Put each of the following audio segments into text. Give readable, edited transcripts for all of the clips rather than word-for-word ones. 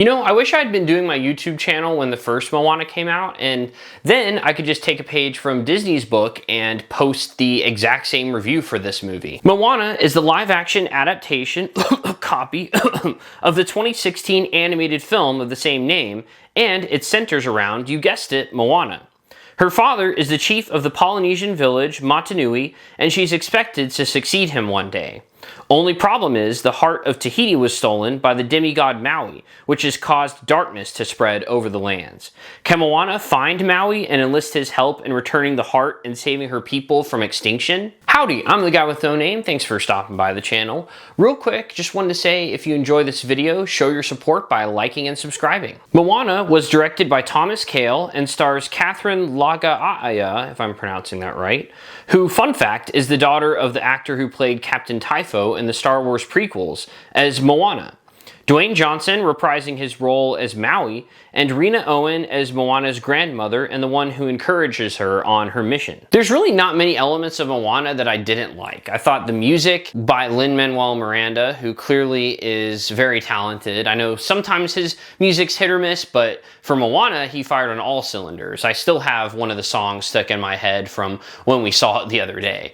You know, I wish I'd been doing my YouTube channel when the first Moana came out, and then I could just take a page from Disney's book and post the exact same review for this movie. Moana is the live-action adaptation copy of the 2016 animated film of the same name, and it centers around, you guessed it, Moana. Her father is the chief of the Polynesian village, Motunui, and she's expected to succeed him one day. Only problem is, the heart of Tahiti was stolen by the demigod Maui, which has caused darkness to spread over the lands. Can Moana find Maui and enlist his help in returning the heart and saving her people from extinction? Howdy, I'm the guy with no name. Thanks for stopping by the channel. Real quick, just wanted to say if you enjoy this video, show your support by liking and subscribing. Moana was directed by Thomas Kail and stars Catherine Laga'aia, if I'm pronouncing that right, who, fun fact, is the daughter of the actor who played Captain Typho in the Star Wars prequels as Moana. Dwayne Johnson reprising his role as Maui, and Rena Owen as Moana's grandmother and the one who encourages her on her mission. There's really not many elements of Moana that I didn't like. I thought the music by Lin-Manuel Miranda, who clearly is very talented. I know sometimes his music's hit or miss, but for Moana, he fired on all cylinders. I still have one of the songs stuck in my head from when we saw it the other day.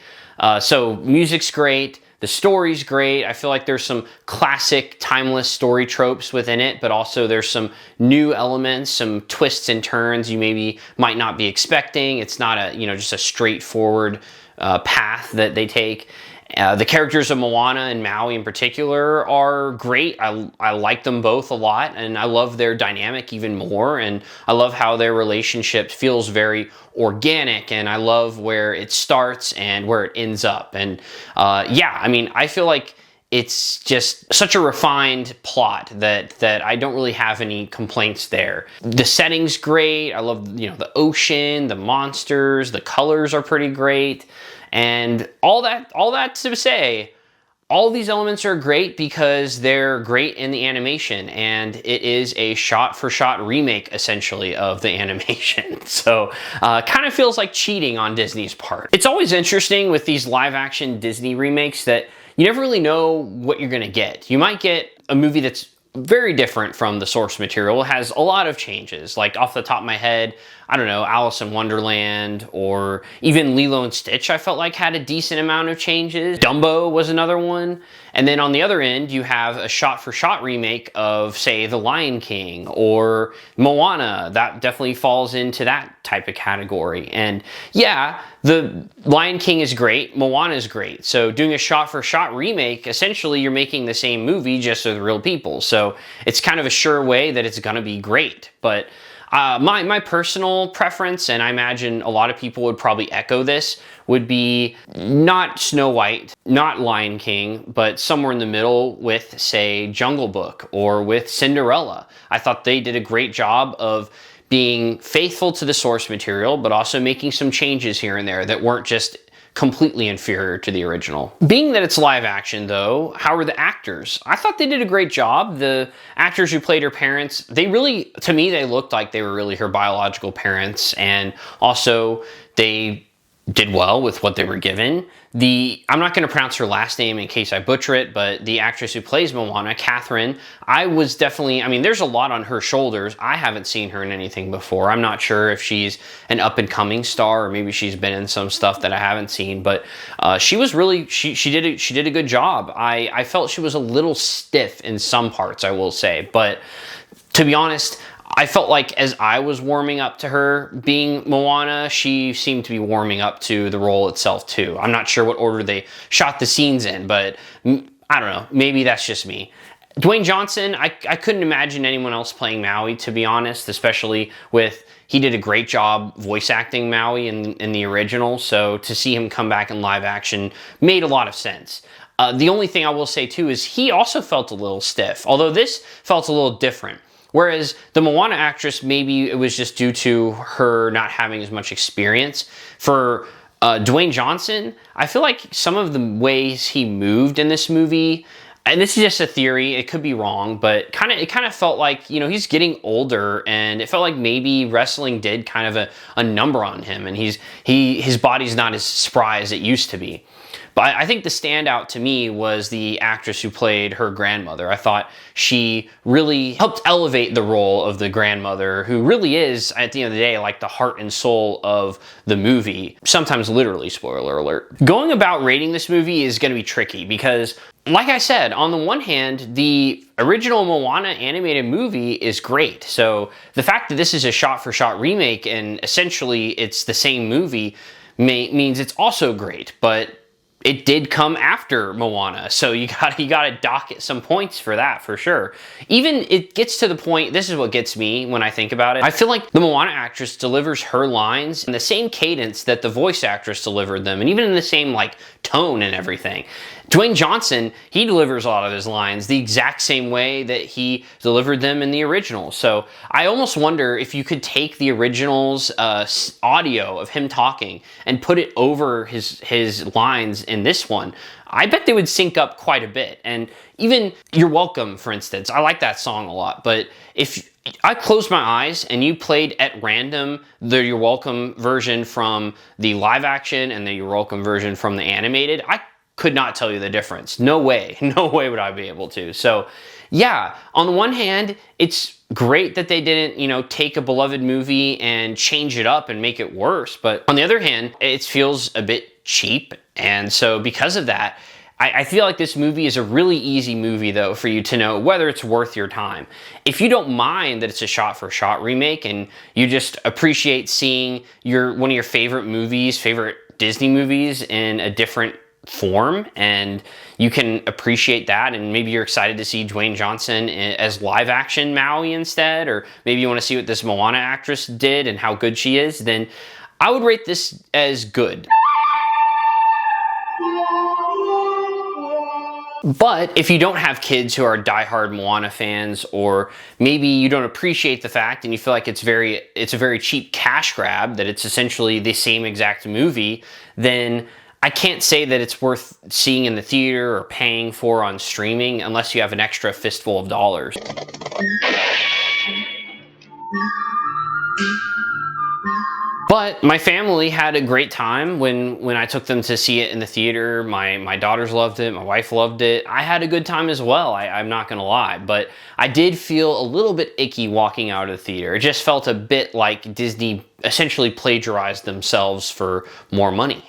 So music's great. The story's great. I feel like there's some classic, timeless story tropes within it, but also there's some new elements, some twists and turns you might not be expecting. It's not a, just a straightforward path that they take. The characters of Moana and Maui in particular are great. I like them both a lot, and I love their dynamic even more, and I love how their relationship feels very organic, and I love where it starts and where it ends up. And yeah, I mean, I feel like it's just such a refined plot that I don't really have any complaints there. The setting's great. I love, the ocean, the monsters, the colors are pretty great. And all that to say, all these elements are great because they're great in the animation, and it is a shot-for-shot remake, essentially, of the animation. So, kind of feels like cheating on Disney's part. It's always interesting with these live-action Disney remakes that you never really know what you're gonna get. You might get a movie that's very different from the source material. It has a lot of changes. Like, off the top of my head, I don't know, Alice in Wonderland, or even Lilo and Stitch, I felt like had a decent amount of changes. Dumbo was another one. And then on the other end, you have a shot-for-shot remake of, say, The Lion King or Moana. That definitely falls into that type of category. And yeah, The Lion King is great, Moana is great. So doing a shot-for-shot remake, essentially you're making the same movie just with real people. So it's kind of a sure way that it's gonna be great. But my personal preference, and I imagine a lot of people would probably echo this, would be not Snow White, not Lion King, but somewhere in the middle with, say, Jungle Book or with Cinderella. I thought they did a great job of being faithful to the source material, but also making some changes here and there that weren't just completely inferior to the original. Being that it's live action though, how are the actors? I thought they did a great job. The actors who played her parents, they really, to me, they looked like they were really her biological parents, and also they did well with what they were given. I'm not going to pronounce her last name in case I butcher it, but the actress who plays Moana, Catherine, I mean, there's a lot on her shoulders. I haven't seen her in anything before. I'm not sure if she's an up-and-coming star, or maybe she's been in some stuff that I haven't seen, but she was really, she did a good job. I felt she was a little stiff in some parts, I will say, but to be honest, I felt like as I was warming up to her being Moana, she seemed to be warming up to the role itself too. I'm not sure what order they shot the scenes in, but I don't know, maybe that's just me. Dwayne Johnson, I couldn't imagine anyone else playing Maui, to be honest, especially he did a great job voice acting Maui in the original, so to see him come back in live action made a lot of sense. The only thing I will say too is he also felt a little stiff, although this felt a little different. Whereas the Moana actress, maybe it was just due to her not having as much experience. For Dwayne Johnson, I feel like some of the ways he moved in this movie, and this is just a theory, it could be wrong, but it kind of felt like, he's getting older, and it felt like maybe wrestling did kind of a number on him, and his body's not as spry as it used to be. But I think the standout to me was the actress who played her grandmother. I thought she really helped elevate the role of the grandmother, who really is, at the end of the day, like the heart and soul of the movie. Sometimes literally, spoiler alert. Going about rating this movie is going to be tricky because, like I said, on the one hand, the original Moana animated movie is great. So the fact that this is a shot-for-shot remake and essentially it's the same movie means it's also great. But it did come after Moana, so you gotta dock it some points for that, for sure. Even it gets to the point, this is what gets me when I think about it. I feel like the Moana actress delivers her lines in the same cadence that the voice actress delivered them, and even in the same like tone and everything. Dwayne Johnson, he delivers a lot of his lines the exact same way that he delivered them in the original. So I almost wonder if you could take the original's audio of him talking and put it over his lines in this one. I bet they would sync up quite a bit. And even You're Welcome, for instance, I like that song a lot, but if I closed my eyes and you played at random the You're Welcome version from the live action and the You're Welcome version from the animated, I could not tell you the difference. No way. No way would I be able to. So yeah, on the one hand, it's great that they didn't, you know, take a beloved movie and change it up and make it worse. But on the other hand, it feels a bit cheap. And so because of that, I feel like this movie is a really easy movie, though, for you to know whether it's worth your time. If you don't mind that it's a shot-for-shot remake and you just appreciate seeing one of your favorite movies, favorite Disney movies in a different form, and you can appreciate that, and maybe you're excited to see Dwayne Johnson as live action Maui instead, or maybe you want to see what this Moana actress did and how good she is, then I would rate this as good. But if you don't have kids who are diehard Moana fans, or maybe you don't appreciate the fact and you feel like it's a very cheap cash grab, that it's essentially the same exact movie, then I can't say that it's worth seeing in the theater or paying for on streaming unless you have an extra fistful of dollars. But my family had a great time when I took them to see it in the theater. My daughters loved it. My wife loved it. I had a good time as well. I'm not going to lie. But I did feel a little bit icky walking out of the theater. It just felt a bit like Disney essentially plagiarized themselves for more money.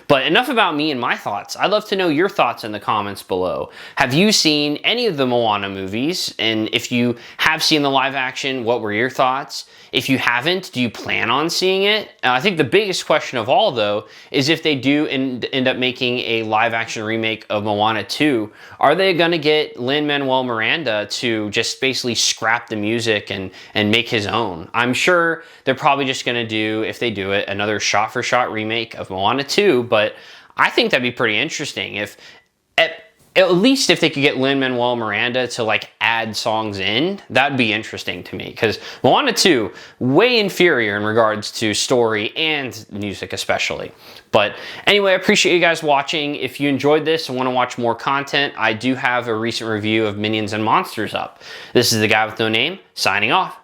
But enough about me and my thoughts. I'd love to know your thoughts in the comments below. Have you seen any of the Moana movies? And if you have seen the live action, what were your thoughts? If you haven't, do you plan on seeing it? I think the biggest question of all, though, is if they do end up making a live action remake of Moana 2, are they going to get Lin-Manuel Miranda to just basically scrap the music and make his own? I'm sure they're probably just going to do, if they do it, another shot-for-shot remake of Moana 2, but I think that'd be pretty interesting. If at least if they could get Lin-Manuel Miranda to like add songs in, that'd be interesting to me, because Moana 2, way inferior in regards to story and music especially. But anyway, I appreciate you guys watching. If you enjoyed this and want to watch more content, I do have a recent review of Minions and Monsters up. This is the guy with no name, signing off.